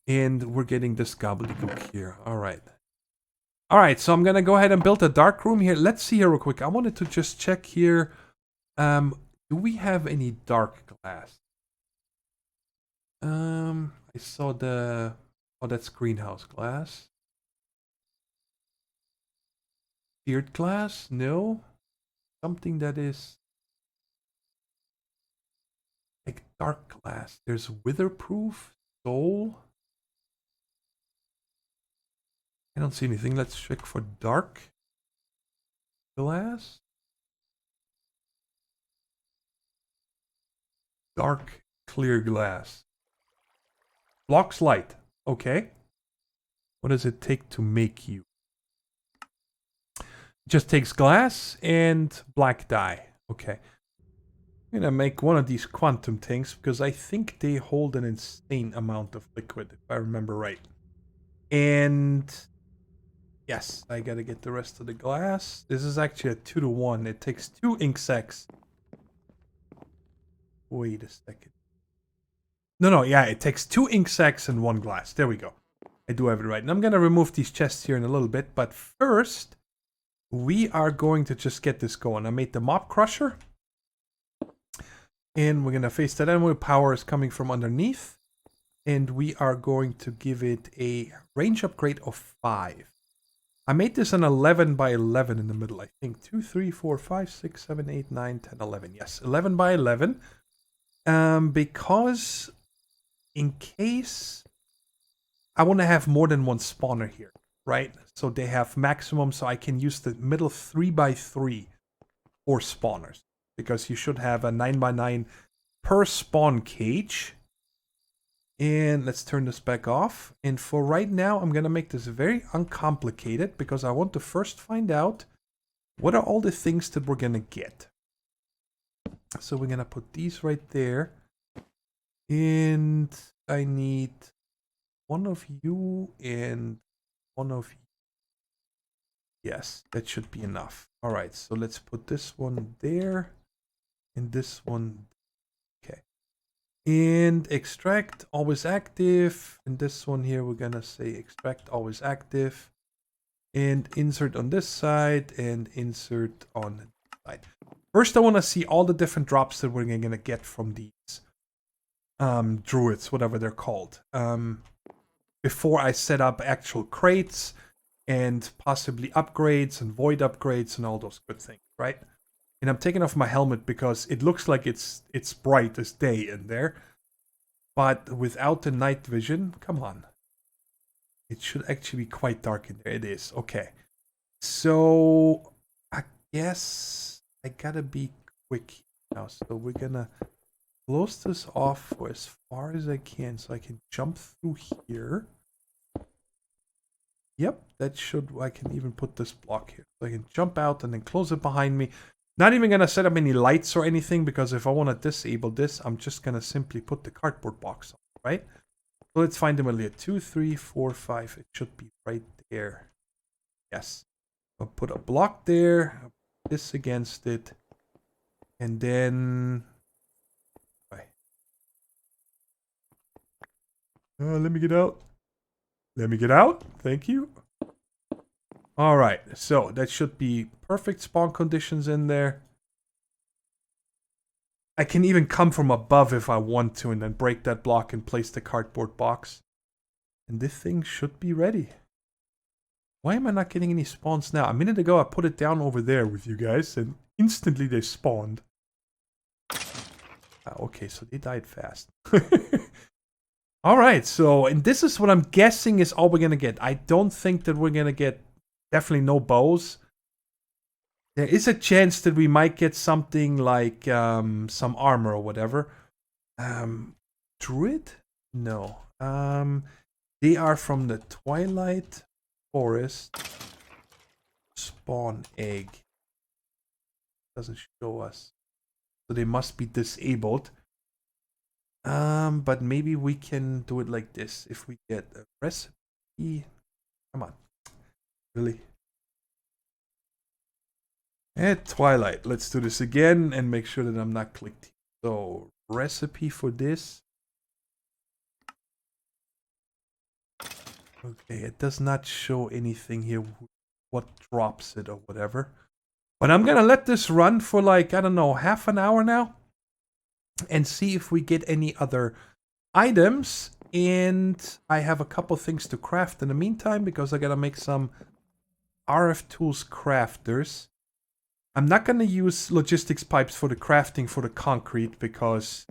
[SPEAKER 1] And we're getting this gobbledygook here. Alright. Alright, so I'm going to go ahead and build a dark room here. Let's see here real quick. I wanted to just check here. Do we have any dark glass? I saw the... Oh, that's greenhouse glass. Seared glass? No. Something that is... like dark glass. There's witherproof. Soul. I don't see anything. Let's check for dark glass. Dark clear glass. Blocks light. Okay. What does it take to make you? It just takes glass and black dye. Okay. I'm gonna make one of these quantum tanks because I think they hold an insane amount of liquid, if I remember right. And yes, I gotta get the rest of the glass. This is actually a 2-to-1. It takes 2 ink sacs. Wait a second. No, yeah, it takes 2 ink sacs and 1 glass. There we go. I do have it right. And I'm gonna remove these chests here in a little bit, but first, we are going to just get this going. I made the Mop Crusher. And we're gonna face that enemy. Power is coming from underneath. And we are going to give it a range upgrade of 5. I made this an 11 by 11 in the middle, I think. 2, 3, 4, 5, 6, 7, 8, 9, 10, 11. Yes, 11 by 11. Because in case I want to have more than one spawner here, right? So they have maximum, so I can use the middle 3 by 3 for spawners. Because you should have a 9 by 9 per spawn cage. And let's turn this back off. And for right now, I'm going to make this very uncomplicated because I want to first find out what are all the things that we're going to get. So we're going to put these right there. And I need one of you and one of you. Yes, that should be enough. All right, so let's put this one there and this one. Okay. And extract always active. And this one here, we're gonna say extract always active. And insert on this side and insert on this side. First, I want to see all the different drops that we're going to get from these druids, whatever they're called. Before I set up actual crates and possibly upgrades and void upgrades and all those good things, right? And I'm taking off my helmet because it looks like it's bright as day in there. But without the night vision, come on. It should actually be quite dark in there. It is. Okay. So I guess I gotta be quick now. So we're gonna close this off for as far as I can so I can jump through here. Yep, that should, I can even put this block here. So I can jump out and then close it behind me. Not even gonna set up any lights or anything, because if I want to disable this, I'm just gonna simply put the cardboard box on, right? So let's find them earlier. 2, 3, 4, 5. It should be right there. Yes. I'll put a block there, this against it, and then... let me get out. Let me get out. Thank you. All right. So that should be perfect spawn conditions in there. I can even come from above if I want to and then break that block and place the cardboard box. And this thing should be ready. Why am I not getting any spawns now? A minute ago I put it down over there with you guys and instantly they spawned. Okay, so they died fast. Alright, so, and this is what I'm guessing is all we're gonna get. I don't think that we're gonna get, definitely no bows. There is a chance that we might get something like some armor or whatever. Druid? No. They are from the Twilight Forest. Spawn egg. Doesn't show us. So they must be disabled. But maybe we can do it like this. If we get a recipe. Come on. Really? At Twilight. Let's do this again and make sure that I'm not clicked. So, recipe for this. Okay, it does not show anything here. What drops it or whatever. But I'm gonna let this run for like, I don't know, half an hour now. And see if we get any other items. And I have a couple things to craft in the meantime, because I gotta make some RF Tools crafters. I'm not gonna use logistics pipes for the crafting for the concrete, because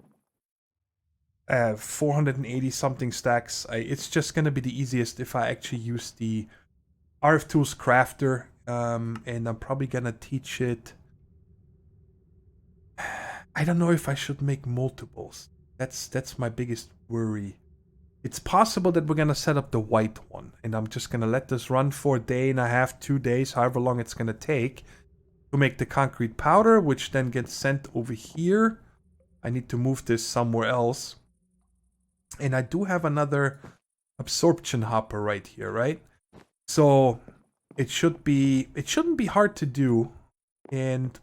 [SPEAKER 1] 480 something stacks. It's just gonna be the easiest if I actually use the RF Tools crafter. And I'm probably gonna teach it. I don't know if I should make multiples. That's my biggest worry. It's possible that we're gonna set up the white one, and I'm just gonna let this run for a day and a half, 2 days, however long it's gonna take to make the concrete powder, which then gets sent over here. I need to move this somewhere else. And I do have another absorption hopper right here, right? So it shouldn't be hard to do,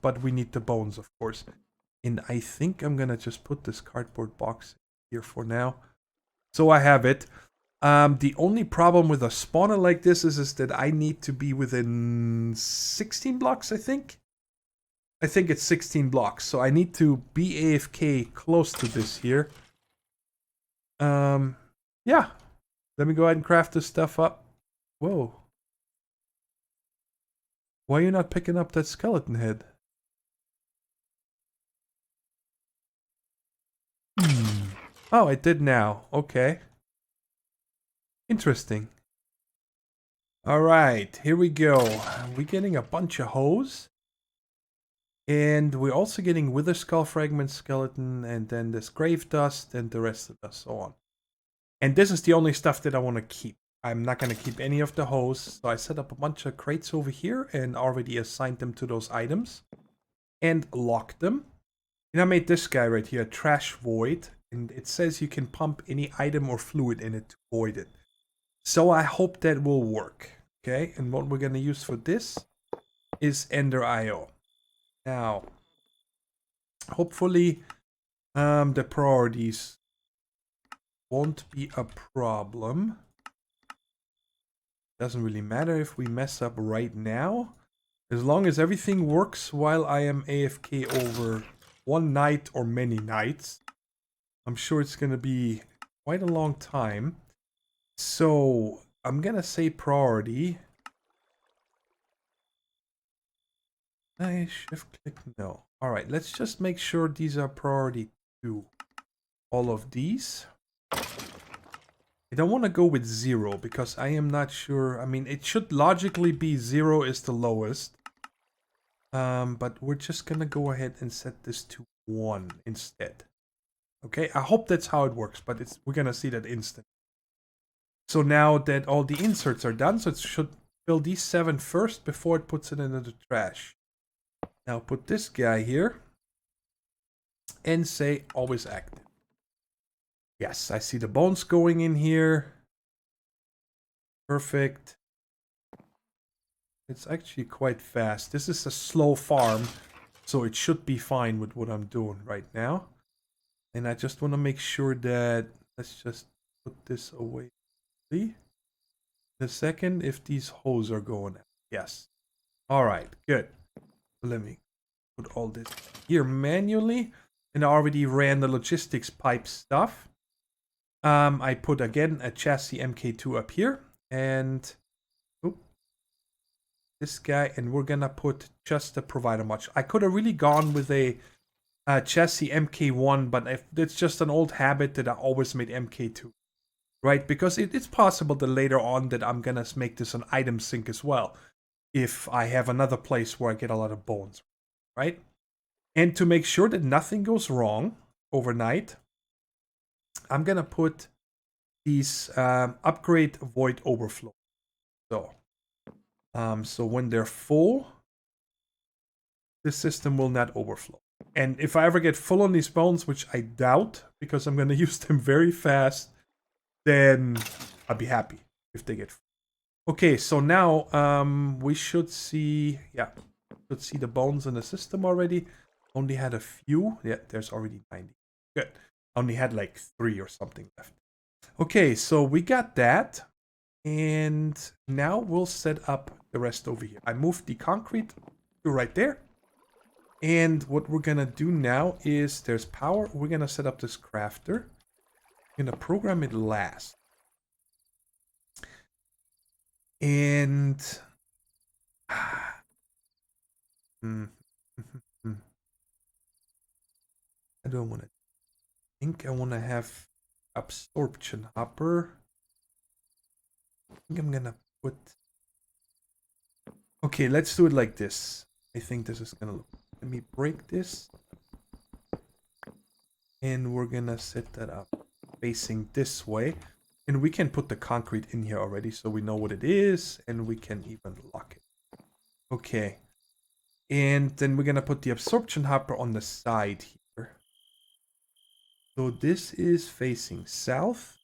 [SPEAKER 1] but we need the bones, of course. And I think I'm gonna just put this cardboard box here for now. So I have it. The only problem with a spawner like this is that I need to be within 16 blocks, I think. I think it's 16 blocks. So I need to be AFK close to this here. Yeah. Let me go ahead and craft this stuff up. Whoa. Why are you not picking up that skeleton head? Oh, it did now. Okay. Interesting. Alright, here we go. We're getting a bunch of hose. And we're also getting wither skull fragment, skeleton, and then this grave dust, and the rest of the so on. And this is the only stuff that I want to keep. I'm not going to keep any of the hose. So I set up a bunch of crates over here and already assigned them to those items. And locked them. And I made this guy right here, trash void. And it says you can pump any item or fluid in it to void it. So I hope that will work. Okay, and what we're going to use for this is Ender IO. Now, hopefully the priorities won't be a problem. Doesn't really matter if we mess up right now. As long as everything works while I am AFK over one night or many nights. I'm sure it's going to be quite a long time. So I'm going to say priority. I shift click no. Alright, let's just make sure these are priority 2. All of these. I don't want to go with 0 because I am not sure. I mean, it should logically be 0 is the lowest. But we're just going to go ahead and set this to 1 instead. Okay, I hope that's how it works, but we're going to see that instant. So now that all the inserts are done, so it should fill these 7 first before it puts it into the trash. Now put this guy here and say always active. Yes, I see the bones going in here. Perfect. It's actually quite fast. This is a slow farm, so it should be fine with what I'm doing right now. And I just want to make sure that, let's just put this away. See? The second, if these holes are going out. Yes. All right, good. Let me put all this here manually. And I already ran the logistics pipe stuff. I put again a chassis MK2 up here. And this guy, and we're gonna put just the provider module. I could have really gone with a chassis MK1, but it's just an old habit that I always made MK2, right? Because it's possible that later on that I'm gonna make this an item sink as well, if I have another place where I get a lot of bones, right? And to make sure that nothing goes wrong overnight, I'm gonna put these upgrade void overflow. So when they're full, this system will not overflow. And if I ever get full on these bones, which I doubt, because I'm going to use them very fast, then I'll be happy if they get full. Okay, so now we should see, the bones in the system already. Only had a few. Yeah, there's already 90. Good. Only had like 3 or something left. Okay, so we got that. And now we'll set up the rest over here. I moved the concrete to right there. And what we're going to do now is there's power. We're going to set up this crafter. We're going to program it last. And I don't want to think. I want to have Absorption Hopper. I think I'm going to put... Okay, let's do it like this. I think this is going to look... Let me break this. And we're going to set that up facing this way. And we can put the concrete in here already so we know what it is. And we can even lock it. Okay. And then we're going to put the Absorption Hopper on the side here. So this is facing south.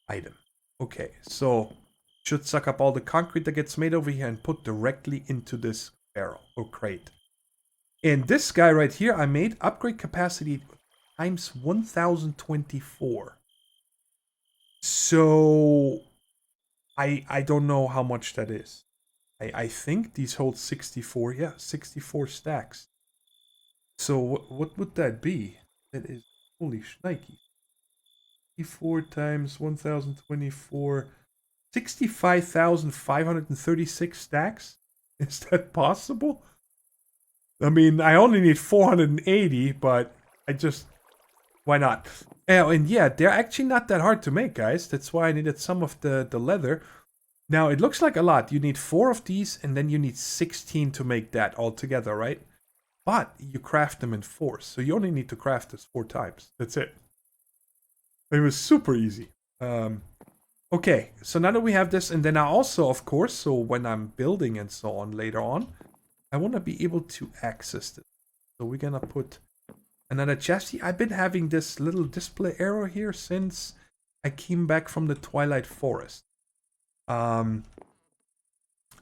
[SPEAKER 1] Item. Okay, so should suck up all the concrete that gets made over here and put directly into this barrel or crate. And this guy right here, I made upgrade capacity times 1024. So I don't know how much that is. I think these hold 64. Yeah, 64 stacks. So what would that be? That is holy shnikey. 64 times 1024. 65,536 stacks? Is that possible? I mean, I only need 480, but I just... Why not? And yeah, they're actually not that hard to make, guys. That's why I needed some of the leather. Now, it looks like a lot. You need 4 of these, and then you need 16 to make that all together, right? But you craft them in 4, so you only need to craft this 4 times. That's it. It was super easy. Okay, so now that we have this, and then I also, of course, so when I'm building and so on later on, I want to be able to access this. So we're going to put another chassis. I've been having this little display error here since I came back from the Twilight Forest. I'm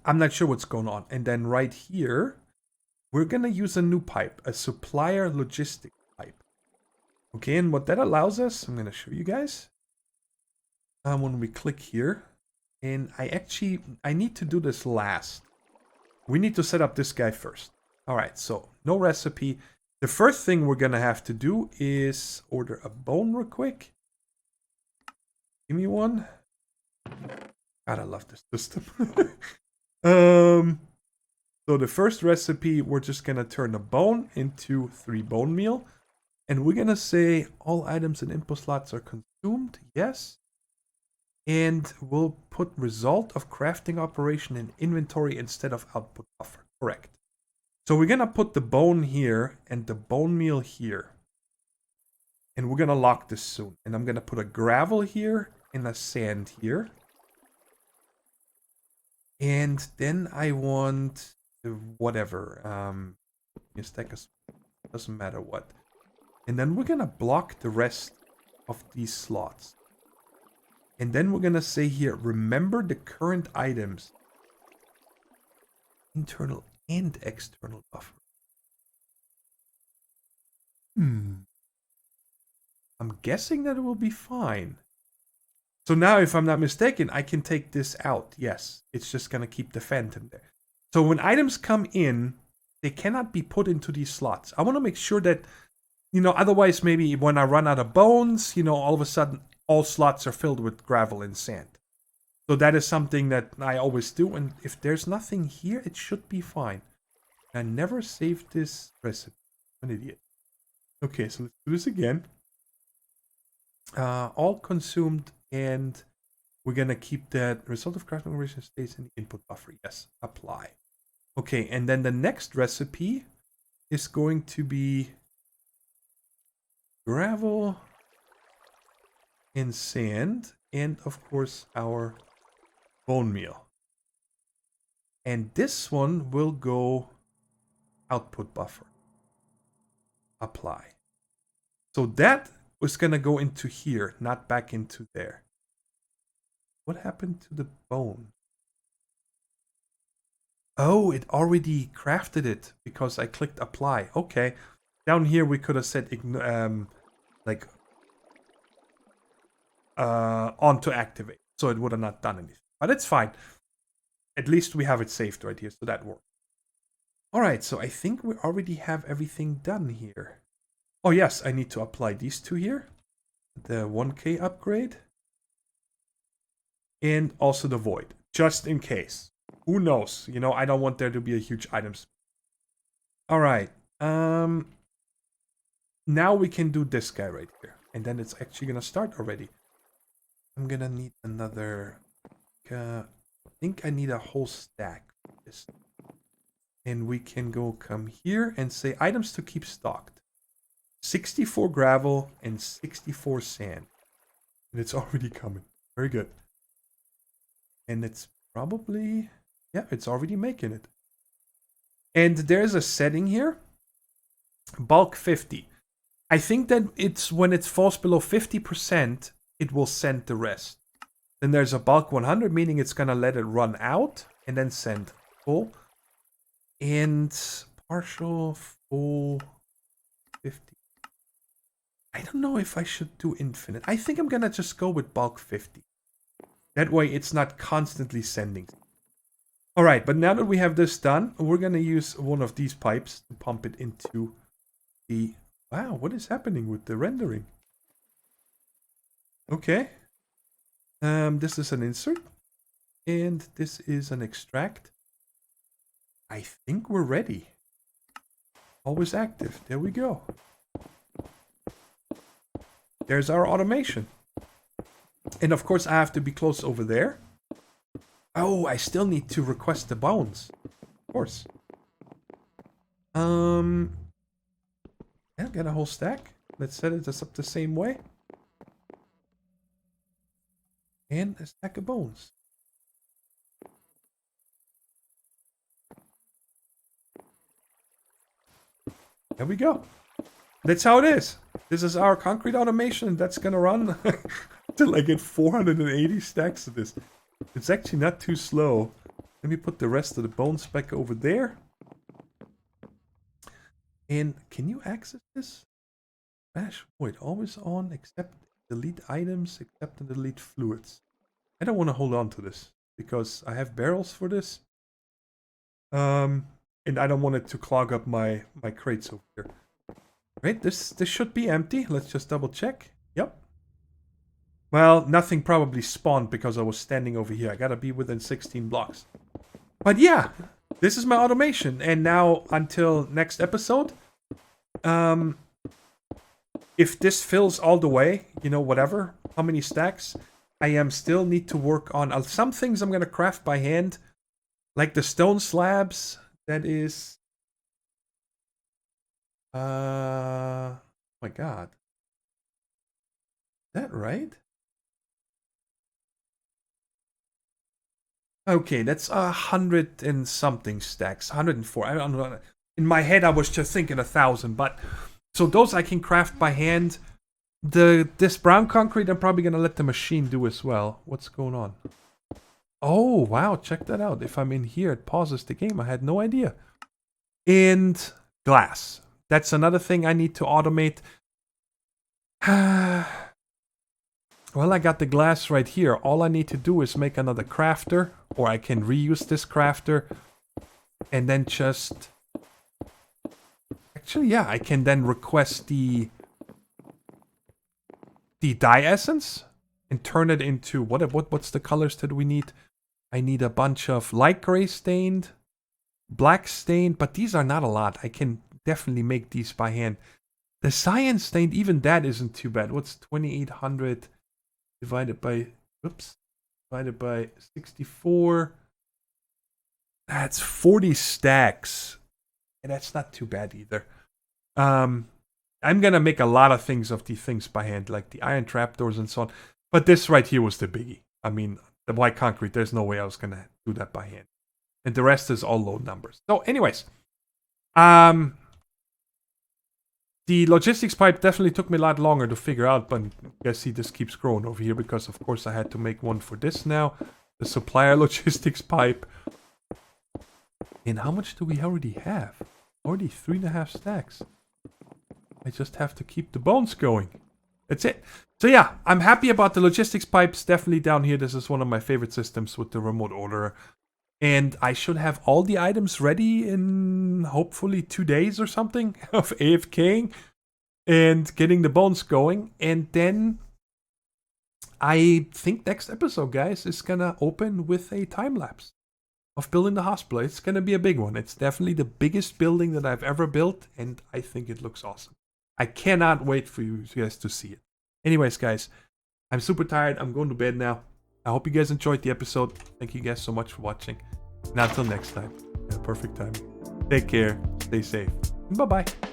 [SPEAKER 1] not sure what's going on. And then right here, we're going to use a new pipe, a Supplier Logistic pipe. Okay, and what that allows us, I'm going to show you guys. When we click here, And I need to do this last. We need to set up this guy first. All right, so no recipe. The first thing we're going to have to do is order a bone real quick. Give me one. God, I love this system. So the first recipe, we're just going to turn a bone into 3 bone meal. And we're going to say all items and input slots are consumed. Yes. And we'll put result of crafting operation in inventory instead of output buffer. Correct. So we're going to put the bone here and the bone meal here. And we're going to lock this soon. And I'm going to put a gravel here and a sand here. And then I want whatever. A stack of, doesn't matter what. And then we're going to block the rest of these slots. And then we're going to say here, remember the current items. Internal and external buffer. I'm guessing that it will be fine. So now, if I'm not mistaken, I can take this out. Yes, it's just going to keep the phantom there. So when items come in, they cannot be put into these slots. I want to make sure that, you know, otherwise maybe when I run out of bones, you know, all of a sudden all slots are filled with gravel and sand. So that is something that I always do. And if there's nothing here, it should be fine. I never saved this recipe. I'm an idiot. Okay, so let's do this again. All consumed, and we're going to keep that result of crafting operation stays in the input buffer. Yes, apply. Okay, and then the next recipe is going to be gravel and sand, and of course our bone meal. And this one will go output buffer. Apply. So that was going to go into here, not back into there. What happened to the bone? Oh, it already crafted it because I clicked apply. Okay. Down here we could have said like on to activate. So it would have not done anything. But it's fine. At least we have it saved right here, so that works. Alright, so I think we already have everything done here. Oh yes, I need to apply these two here. The 1K upgrade. And also the void. Just in case. Who knows? You know, I don't want there to be a huge items. Alright. Now we can do this guy right here. And then it's actually gonna start already. I'm gonna need another... I think I need a whole stack for this. And we can go come here and say items to keep stocked. 64 gravel and 64 sand. And it's already coming. Very good. And it's probably... yeah, it's already making it. And there's a setting here. Bulk 50. I think that it's when it falls below 50%, it will send the rest. Then there's a bulk 100, meaning it's going to let it run out and then send full. And partial, full, 50. I don't know if I should do infinite. I think I'm going to just go with bulk 50. That way it's not constantly sending. Alright, but now that we have this done, we're going to use one of these pipes to pump it into the... wow, what is happening with the rendering? Okay. This is an insert. And this is an extract. I think we're ready. Always active. There we go. There's our automation. And of course I have to be close over there. Oh, I still need to request the bones. Of course. Yeah, get a whole stack. Let's set it up the same way. And a stack of bones. There we go. That's how it is. This is our concrete automation. That's gonna run until I get 480 stacks of this. It's actually not too slow. Let me put the rest of the bones back over there. And can you access this? Bash void always on, except delete items, except and delete fluids. I don't want to hold on to this because I have barrels for this. And I don't want it to clog up my crates over here. Right, this should be empty. Let's just double check. Yep. Well, nothing probably spawned because I was standing over here. I gotta be within 16 blocks. But yeah, this is my automation. And now until next episode, if this fills all the way, you know, whatever, how many stacks, I still need to work on some things I'm gonna craft by hand, like the stone slabs. That is, oh my god, is that right? Okay, that's 100 and something stacks, 104. I don't know. In my head, I was just thinking 1,000, but so those I can craft by hand. This brown concrete, I'm probably gonna let the machine do as well. What's going on? Oh wow, check that out. If I'm in here, it pauses the game. I had no idea. And glass. That's another thing I need to automate. Well, I got the glass right here. All I need to do is make another crafter, or I can reuse this crafter, and then just... Actually, yeah, I can then request the dye essence and turn it into... What's the colors that we need? I need a bunch of light gray stained, black stained, but these are not a lot. I can definitely make these by hand. The cyan stained, even that isn't too bad. What's 2,800... divided by 64. That's 40 stacks. And that's not too bad either. I'm gonna make a lot of things of these things by hand, like the iron trapdoors and so on. But this right here was the biggie. I mean, the white concrete, there's no way I was gonna do that by hand. And the rest is all low numbers. So anyways, the logistics pipe definitely took me a lot longer to figure out, but you guys see this keeps growing over here because of course I had to make one for this now. The supplier logistics pipe. And how much do we already have? Already 3.5 stacks. I just have to keep the bones going. That's it. So yeah, I'm happy about the logistics pipes. Definitely down here, this is one of my favorite systems with the remote order. And I should have all the items ready in hopefully 2 days or something of AFKing and getting the bones going. And then I think next episode, guys, is gonna open with a time lapse of building the hospital. It's gonna be a big one. It's definitely the biggest building that I've ever built, and I think it looks awesome. I cannot wait for you guys to see it. Anyways, guys, I'm super tired. I'm going to bed now. I hope you guys enjoyed the episode. Thank you guys so much for watching. And until next time, have a perfect time. Take care, stay safe, and bye-bye.